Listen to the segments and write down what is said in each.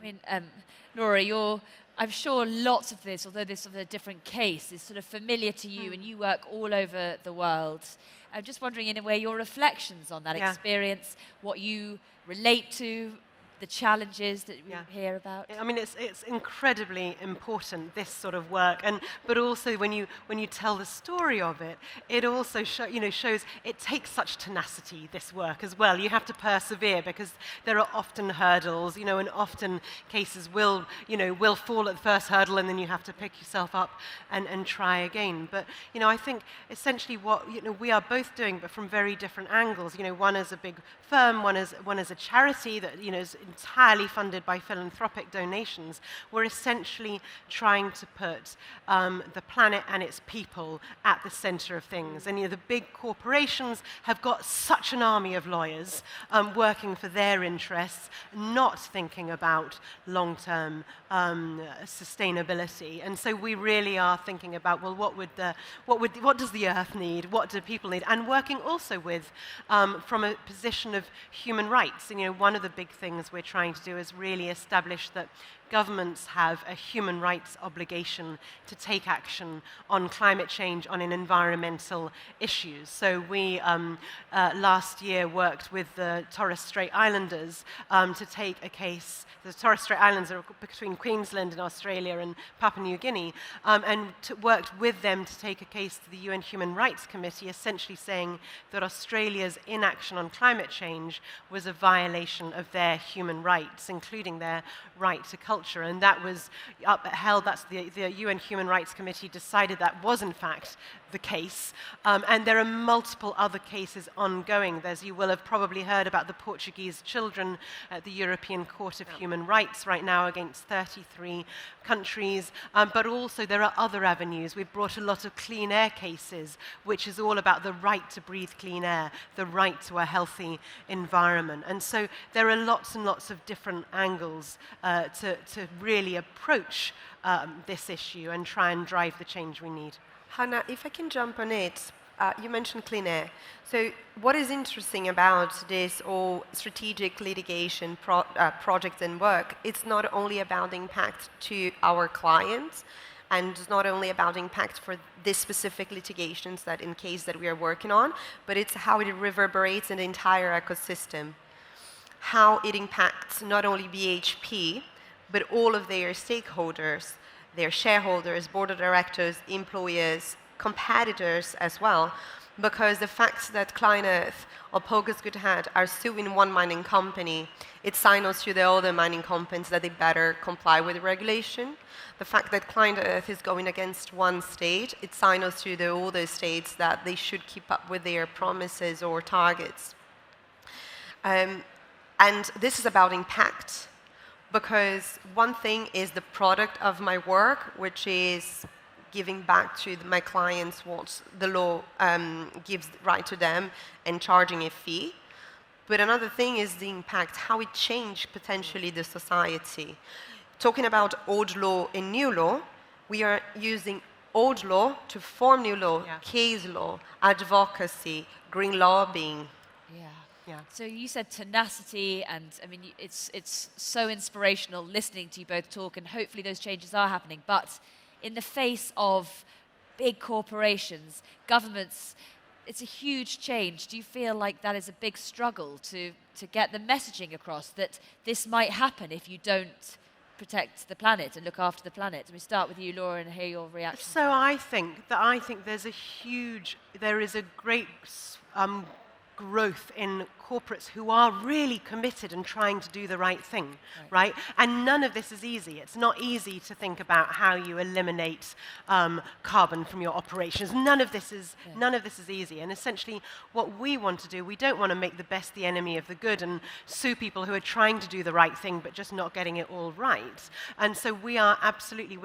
I mean, Laura, I'm sure lots of this, although this is a different case, is sort of familiar to you, and you work all over the world. I'm just wondering, in a way, your reflections on that experience, what you relate to, the challenges that you hear about. I mean, it's incredibly important, this sort of work, but also when you tell the story of it, it also shows it takes such tenacity, this work as well. You have to persevere because there are often hurdles, and often cases will fall at the first hurdle, and then you have to pick yourself up and try again. But I think essentially what we are both doing, but from very different angles. One is a big firm, one is a charity that is entirely funded by philanthropic donations. We're essentially trying to put the planet and its people at the center of things. And the big corporations have got such an army of lawyers working for their interests, not thinking about long-term sustainability. And so we really are thinking about, well, what does the Earth need? What do people need? And working also with, from a position of human rights. One of the big things we're trying to do is really establish that governments have a human rights obligation to take action on climate change, on environmental issues. So we last year worked with the Torres Strait Islanders to take a case. The Torres Strait Islands are between Queensland and Australia and Papua New Guinea, and worked with them to take a case to the UN Human Rights Committee, essentially saying that Australia's inaction on climate change was a violation of their human rights, including their right to culture. And that was upheld. That's the UN Human Rights Committee decided that was in fact the case. And there are multiple other cases ongoing. You will have probably heard about the Portuguese children at the European Court of Human Rights right now against 33 countries. But also there are other avenues. We've brought a lot of clean air cases, which is all about the right to breathe clean air, the right to a healthy environment. And so there are lots and lots of different angles to really approach this issue and try and drive the change we need. Hannah, if I can jump on it, you mentioned clean air. So what is interesting about this all strategic litigation project and work, it's not only about the impact to our clients, and it's not only about the impact for this specific litigations that in case that we are working on, but it's how it reverberates in the entire ecosystem, how it impacts not only BHP, but all of their stakeholders, their shareholders, board of directors, employers, competitors as well, because the fact that Clarke OBE or Pogust Goodhead are suing one mining company, it signals to the other mining companies that they better comply with the regulation. The fact that Clarke OBE is going against one state, it signals to the other states that they should keep up with their promises or targets. And this is about impact. Because one thing is the product of my work, which is giving back to my clients what the law gives right to them and charging a fee. But another thing is the impact, how it changed potentially the society. Talking about old law and new law, we are using old law to form new law, case law, advocacy, green lobbying. Yeah. So you said tenacity, and I mean, it's so inspirational listening to you both talk, and hopefully those changes are happening. But in the face of big corporations, governments, it's a huge change. Do you feel like that is a big struggle to get the messaging across that this might happen if you don't protect the planet and look after the planet? And we start with you, Laura, and hear your reaction. So I think there is a great growth in corporates who are really committed and trying to do the right thing, right? And none of this is easy. It's not easy to think about how you eliminate carbon from your operations. None of this is easy. And essentially, what we want to do, we don't want to make the best the enemy of the good and sue people who are trying to do the right thing but just not getting it all right. And so we're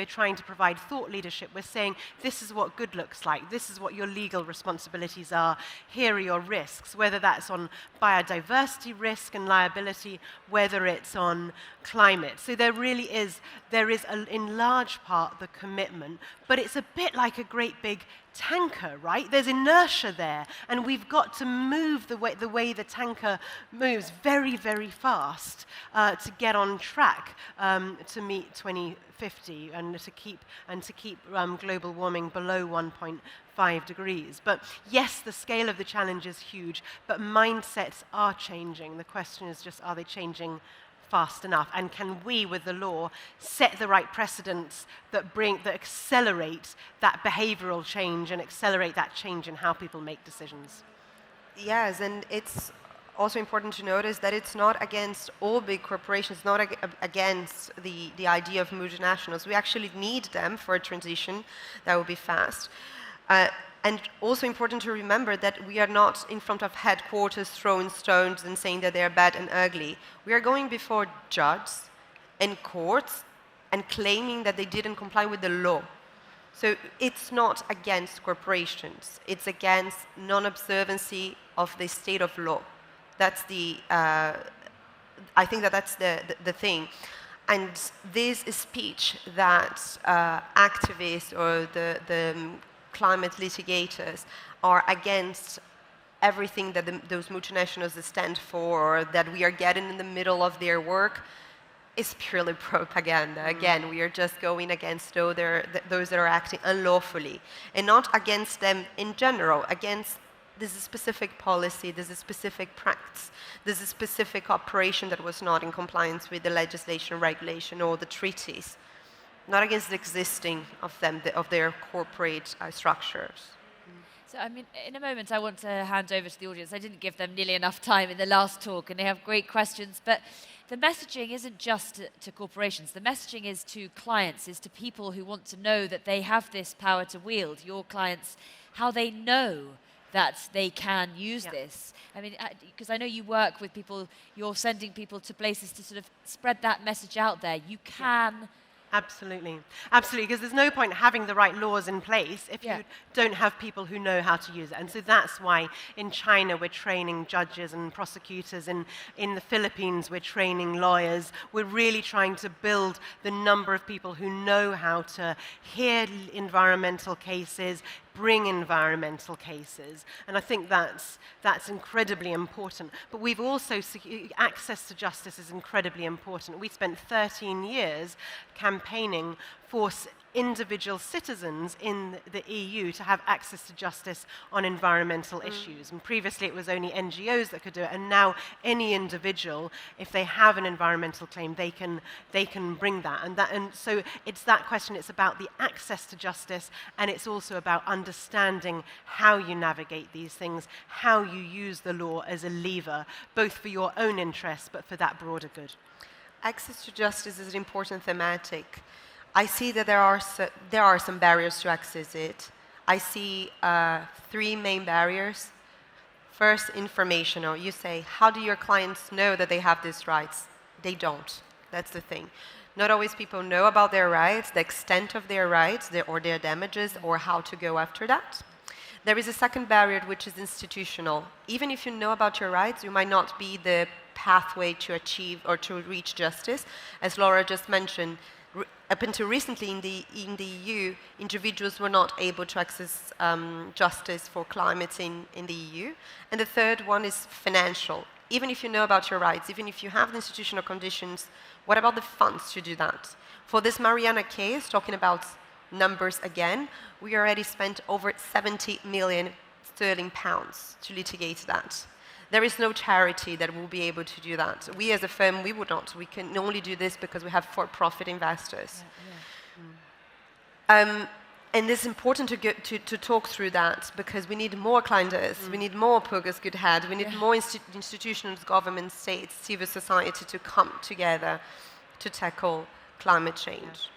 trying to provide thought leadership. We're saying, this is what good looks like. This is what your legal responsibilities are. Here are your risks, whether that's on biodiversity risk and liability, whether it's on climate. So there is in large part the commitment, but it's a bit like a great big tanker, right? There's inertia there, and we've got to move the way the tanker moves very, very fast to get on track to meet 2050 and to keep global warming below 1.5 degrees. But yes, the scale of the challenge is huge, but mindsets are changing. The question is just, are they changing fast enough? And can we, with the law, set the right precedents that accelerate that behavioral change and accelerate that change in how people make decisions? Yes, and it's also important to notice that it's not against all big corporations, not against the idea of multinationals. We actually need them for a transition that will be fast. And also important to remember that we are not in front of headquarters throwing stones and saying that they are bad and ugly. We are going before judges and courts and claiming that they didn't comply with the law. So it's not against corporations. It's against non-observancy of the state of law. That's I think that's the thing. And this speech that activists or the climate litigators are against everything that those multinationals stand for, or that we are getting in the middle of their work, is purely propaganda. Again, we are just going against those that are acting unlawfully, and not against them in general, against this specific policy, this specific practice, this specific operation that was not in compliance with the legislation, regulation, or the treaties. Not against the existing of them, of their corporate structures. So, I mean, in a moment, I want to hand over to the audience. I didn't give them nearly enough time in the last talk, and they have great questions. But the messaging isn't just to corporations. The messaging is to clients, is to people who want to know that they have this power to wield, your clients, how they know that they can use this. I mean, because I know you work with people, you're sending people to places to sort of spread that message out there. You can... Absolutely. Absolutely, because there's no point having the right laws in place if you don't have people who know how to use it. And so that's why in China we're training judges and prosecutors, and in the Philippines we're training lawyers. We're really trying to build the number of people who know how to hear environmental cases, bring environmental cases, and I think that's incredibly important. But we've also, access to justice is incredibly important. We spent 13 years campaigning for individual citizens in the EU to have access to justice on environmental issues. And previously it was only NGOs that could do it, and now any individual, if they have an environmental claim, they can bring that. And so it's that question. It's about the access to justice, and it's also about understanding how you navigate these things, how you use the law as a lever, both for your own interests, but for that broader good. Access to justice is an important thematic. I see that there are some barriers to access it. I see 3 main barriers. First, informational. You say, how do your clients know that they have these rights? They don't. That's the thing. Not always people know about their rights, the extent of their rights, or their damages, or how to go after that. There is a second barrier, which is institutional. Even if you know about your rights, you might not be the pathway to achieve or to reach justice. As Laura just mentioned, up until recently in the EU, individuals were not able to access justice for climate in the EU. And the third one is financial. Even if you know about your rights, even if you have the institutional conditions, what about the funds to do that? For this Mariana case, talking about numbers again, we already spent over 70 million sterling pounds to litigate that. There is no charity that will be able to do that. We as a firm, we would not. We can only do this because we have for-profit investors. And it's important to talk through that, because we need more Queiroz, we need more Pogust Goodhead, we need more institutions, governments, states, civil society to come together to tackle climate change.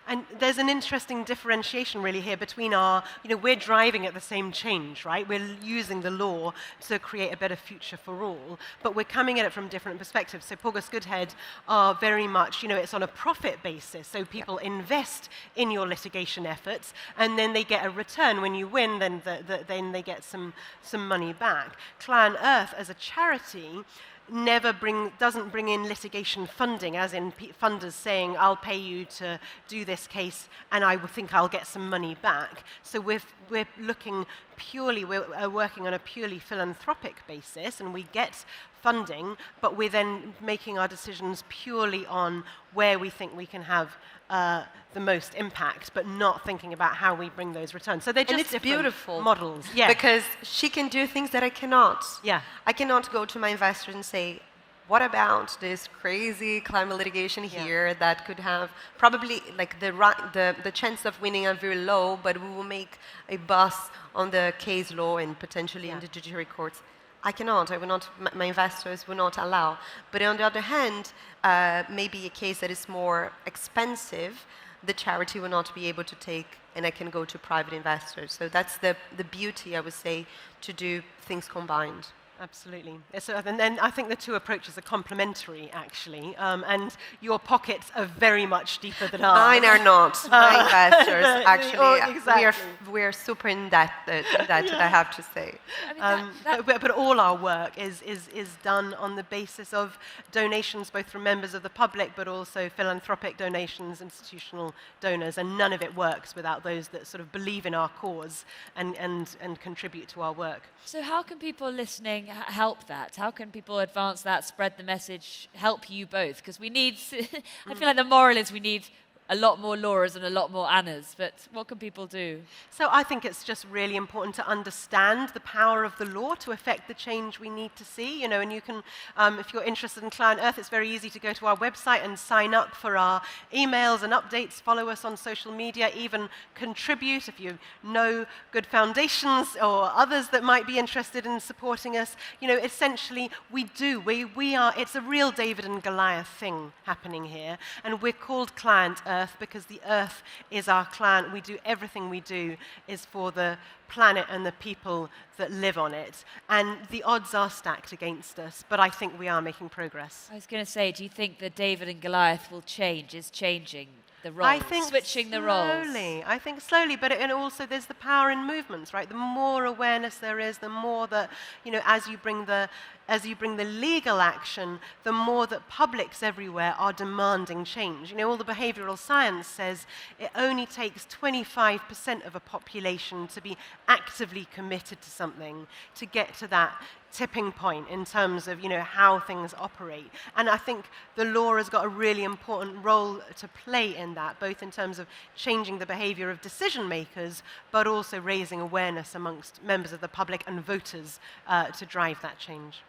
And there's an interesting differentiation really here between we're driving at the same change, right? We're using the law to create a better future for all, but we're coming at it from different perspectives. So Pogust Goodhead are very much, it's on a profit basis. So people invest in your litigation efforts, and then they get a return. When you win, then they get some money back. Clarke OBE as a charity doesn't bring in litigation funding, as in funders saying, I'll pay you to do this this case and I think I'll get some money back. So we're looking purely, we're working on a purely philanthropic basis, and we get funding, but we're then making our decisions purely on where we think we can have the most impact, but not thinking about how we bring those returns. So they're just and it's different beautiful models. Yeah. Because she can do things that I cannot. Yeah. I cannot go to my investors and say, what about this crazy climate litigation here that could have probably like the chance of winning are very low, but we will make a buzz on the case law and potentially in the judiciary courts. I cannot. I will not. My investors will not allow. But on the other hand, maybe a case that is more expensive, the charity will not be able to take, and I can go to private investors. So that's the beauty, I would say, to do things combined. Absolutely. So, and then I think the two approaches are complementary, actually, and your pockets are very much deeper than ours. Mine are not. My investors, actually, exactly. we're super indebted, I have to say. I mean, but all our work is done on the basis of donations, both from members of the public, but also philanthropic donations, institutional donors, and none of it works without those that sort of believe in our cause and contribute to our work. So how can people listening help that? How can people advance that, spread the message, help you both? Because we need, I feel like the moral is we need a lot more Lauras and a lot more Annas, but what can people do? So I think it's just really important to understand the power of the law to affect the change we need to see, you know, and you can, if you're interested in Client Earth, it's very easy to go to our website and sign up for our emails and updates, follow us on social media, even contribute if you know good foundations or others that might be interested in supporting us. You know, essentially we are, it's a real David and Goliath thing happening here, and we're called Client Earth because the earth is our client. We do everything we do is for the planet and the people that live on it. And the odds are stacked against us, but I think we are making progress. I was going to say, do you think that David and Goliath will change, is changing the roles, I think switching the roles? I think slowly, but and also there's the power in movements, right? The more awareness there is, the more that, you know, as you bring the legal action, the more that publics everywhere are demanding change. You know, all the behavioral science says it only takes 25% of a population to be actively committed to something to get to that tipping point in terms of, you know, how things operate. And I think the law has got a really important role to play in that, both in terms of changing the behavior of decision makers, but also raising awareness amongst members of the public and voters to drive that change.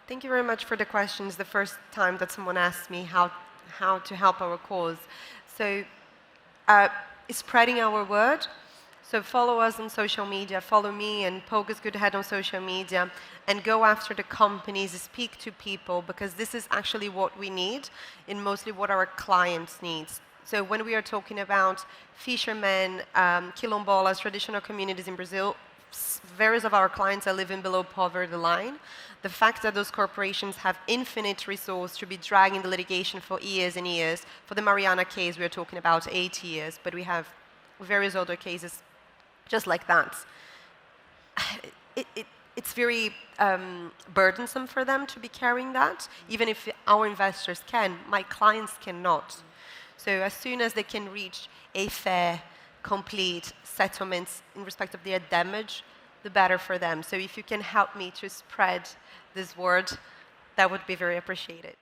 Thank you very much for the questions. The first time that someone asked me how to help our cause. So spreading our word. So follow us on social media, follow me and Pogust Goodhead on social media, and go after the companies, speak to people, because this is actually what we need and mostly what our clients need. So when we are talking about fishermen, quilombolas, traditional communities in Brazil, various of our clients are living below poverty line. The fact that those corporations have infinite resource to be dragging the litigation for years and years. For the Mariana case, we are talking about 8 years, but we have various other cases just like that. It's very burdensome for them to be carrying that. Even if our investors can, my clients cannot. So as soon as they can reach a fair, complete settlement in respect of their damage, the better for them. So if you can help me to spread this word, that would be very appreciated.